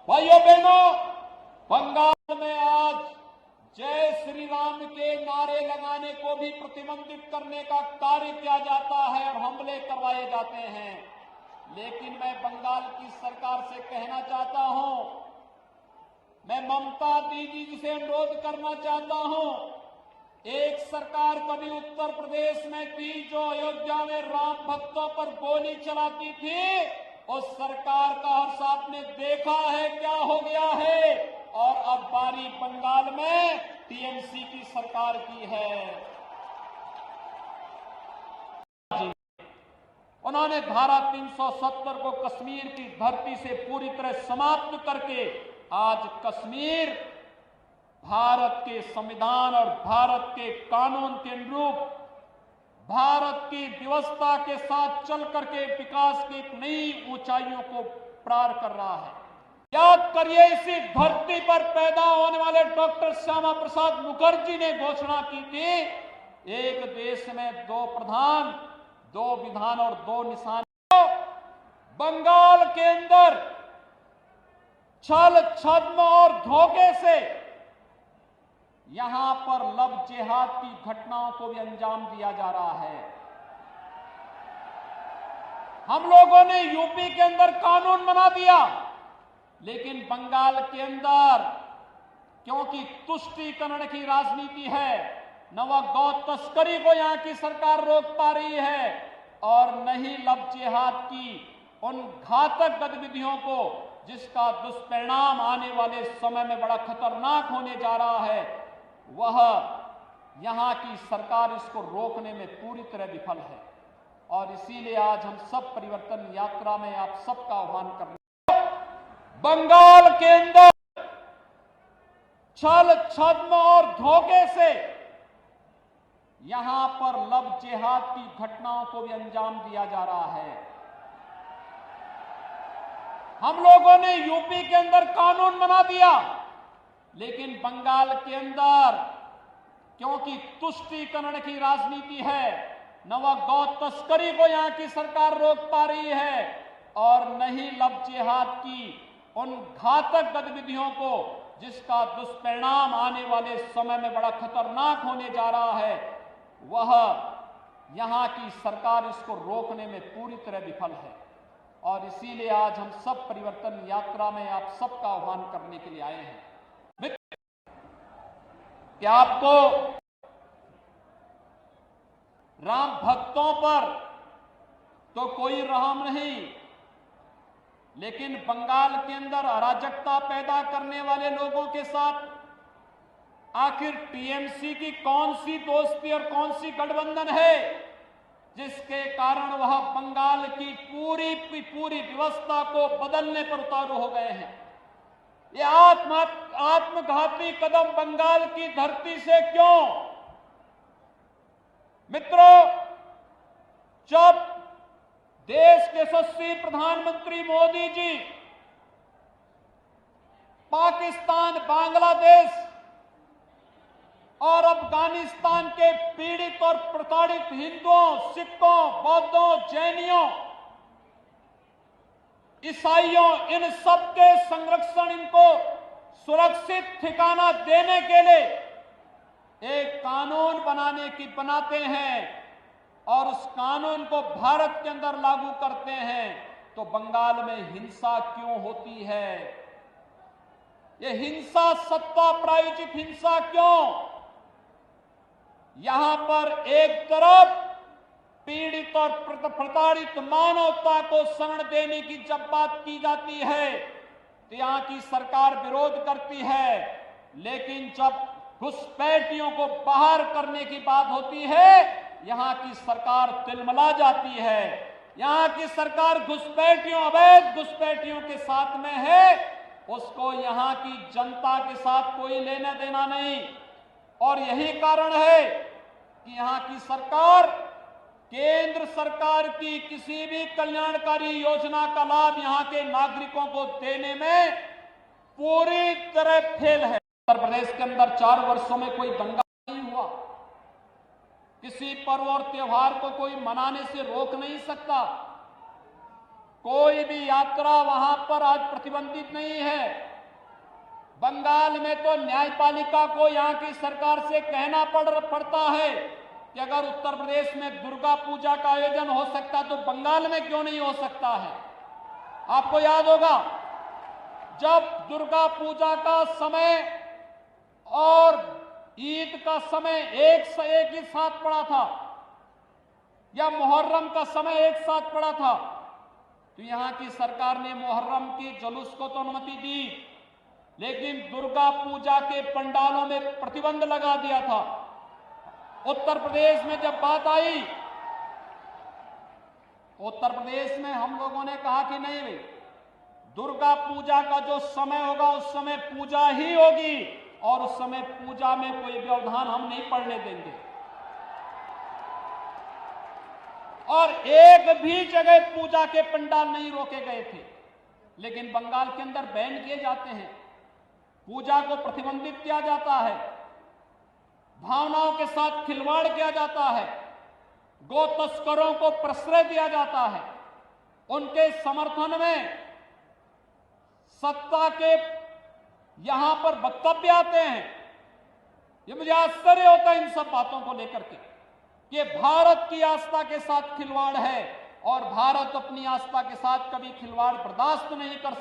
भाइयों बहनों, बंगाल में आज जय श्री राम के नारे लगाने को भी प्रतिबंधित करने का कार्य किया जाता है और हमले करवाए जाते हैं। लेकिन मैं बंगाल की सरकार से कहना चाहता हूं, मैं ममता दीदी जी से अनुरोध करना चाहता हूं, एक सरकार कभी उत्तर प्रदेश में थी जो अयोध्या में राम भक्तों पर गोली चलाती थी। उस सरकार का हर साथ ने देखा है क्या हो गया है, और अब बारी बंगाल में टीएमसी की सरकार की है। उन्होंने धारा 370 को कश्मीर की धरती से पूरी तरह समाप्त करके आज कश्मीर भारत के संविधान और भारत के कानून के अनुरूप भारत की व्यवस्था के साथ चल करके विकास की एक नई ऊंचाइयों को पार कर रहा है। याद करिए, इसी धरती पर पैदा होने वाले डॉक्टर श्यामा प्रसाद मुखर्जी ने घोषणा की थी, एक देश में दो प्रधान, दो विधान और दो निशान। बंगाल के अंदर छल छद्म और धोखे से यहां पर लव जिहाद की घटनाओं को भी अंजाम दिया जा रहा है। हम लोगों ने यूपी के अंदर कानून बना दिया, लेकिन बंगाल के अंदर क्योंकि तुष्टीकरण की राजनीति है, न वह गौ तस्करी को यहां की सरकार रोक पा रही है और न ही लव जिहाद की उन घातक गतिविधियों को जिसका दुष्परिणाम आने वाले समय में बड़ा खतरनाक होने जा रहा है, वह यहां की सरकार इसको रोकने में पूरी तरह विफल है। और इसीलिए आज हम सब परिवर्तन यात्रा में आप सबका आह्वान कर रहे हैं। बंगाल के अंदर छल छद्म और धोखे से यहां पर लव जिहाद की घटनाओं को भी अंजाम दिया जा रहा है। हम लोगों ने यूपी के अंदर कानून बना दिया, लेकिन बंगाल के अंदर क्योंकि तुष्टीकरण की राजनीति है, न वह गौ तस्करी को यहां की सरकार रोक पा रही है और न ही लव जिहाद की उन घातक गतिविधियों को जिसका दुष्परिणाम आने वाले समय में बड़ा खतरनाक होने जा रहा है, वह यहां की सरकार इसको रोकने में पूरी तरह विफल है। और इसीलिए आज हम सब परिवर्तन यात्रा में आप सबका आह्वान करने के लिए आए हैं कि आपको राम भक्तों पर तो कोई रहम नहीं, लेकिन बंगाल के अंदर अराजकता पैदा करने वाले लोगों के साथ आखिर टीएमसी की कौन सी दोस्ती और कौन सी गठबंधन है जिसके कारण वह बंगाल की पूरी व्यवस्था को बदलने पर उतारू हो गए हैं। ये आत्मघाती कदम बंगाल की धरती से क्यों? मित्रों, जब देश के यशस्वी प्रधानमंत्री मोदी जी पाकिस्तान, बांग्लादेश और अफगानिस्तान के पीड़ित और प्रताड़ित हिंदुओं, सिखों, बौद्धों, जैनियों, ईसाइयों, इन सबके संरक्षण, इनको सुरक्षित ठिकाना देने के लिए एक कानून बनाते हैं और उस कानून को भारत के अंदर लागू करते हैं, तो बंगाल में हिंसा क्यों होती है? ये हिंसा, सत्ता प्रायोजित हिंसा क्यों? यहां पर एक तरफ पीड़ित और प्रताड़ित मानवता को शरण देने की जब बात की जाती है तो यहां की सरकार विरोध करती है, लेकिन जब घुसपैठियों को बाहर करने की बात होती है, यहां की सरकार तिलमिला जाती है। यहां की सरकार घुसपैठियों, अवैध घुसपैठियों के साथ में है, उसको यहां की जनता के साथ कोई लेना देना नहीं। और यही कारण है कि यहां की सरकार केंद्र सरकार की किसी भी कल्याणकारी योजना का लाभ यहां के नागरिकों को देने में पूरी तरह फेल है। उत्तर प्रदेश के अंदर 4 वर्षों में कोई दंगा नहीं हुआ, किसी पर्व और त्योहार को कोई मनाने से रोक नहीं सकता। कोई भी यात्रा वहां पर आज प्रतिबंधित नहीं है। बंगाल में तो न्यायपालिका को यहां की सरकार से कहना पड़ता है कि अगर उत्तर प्रदेश में दुर्गा पूजा का आयोजन हो सकता तो बंगाल में क्यों नहीं हो सकता है। आपको याद होगा जब दुर्गा पूजा का समय और ईद का समय एक ही साथ पड़ा था या मुहर्रम का समय एक साथ पड़ा था, तो यहां की सरकार ने मुहर्रम की जुलूस को तो अनुमति दी, लेकिन दुर्गा पूजा के पंडालों में प्रतिबंध लगा दिया था। उत्तर प्रदेश में जब बात आई, उत्तर प्रदेश में हम लोगों ने कहा कि नहीं भाई, दुर्गा पूजा का जो समय होगा उस समय पूजा ही होगी और उस समय पूजा में कोई व्यवधान हम नहीं पड़ने देंगे। और एक भी जगह पूजा के पंडाल नहीं रोके गए थे, लेकिन बंगाल के अंदर बैन किए जाते हैं, पूजा को प्रतिबंधित किया जाता है, भावनाओं के साथ खिलवाड़ किया जाता है, गो तस्करों को प्रश्रय दिया जाता है, उनके समर्थन में सत्ता के यहां पर वक्तव्य आते हैं। ये मुझे आश्चर्य होता है इन सब बातों को लेकर के, ये भारत की आस्था के साथ खिलवाड़ है और भारत अपनी आस्था के साथ कभी खिलवाड़ बर्दाश्त नहीं कर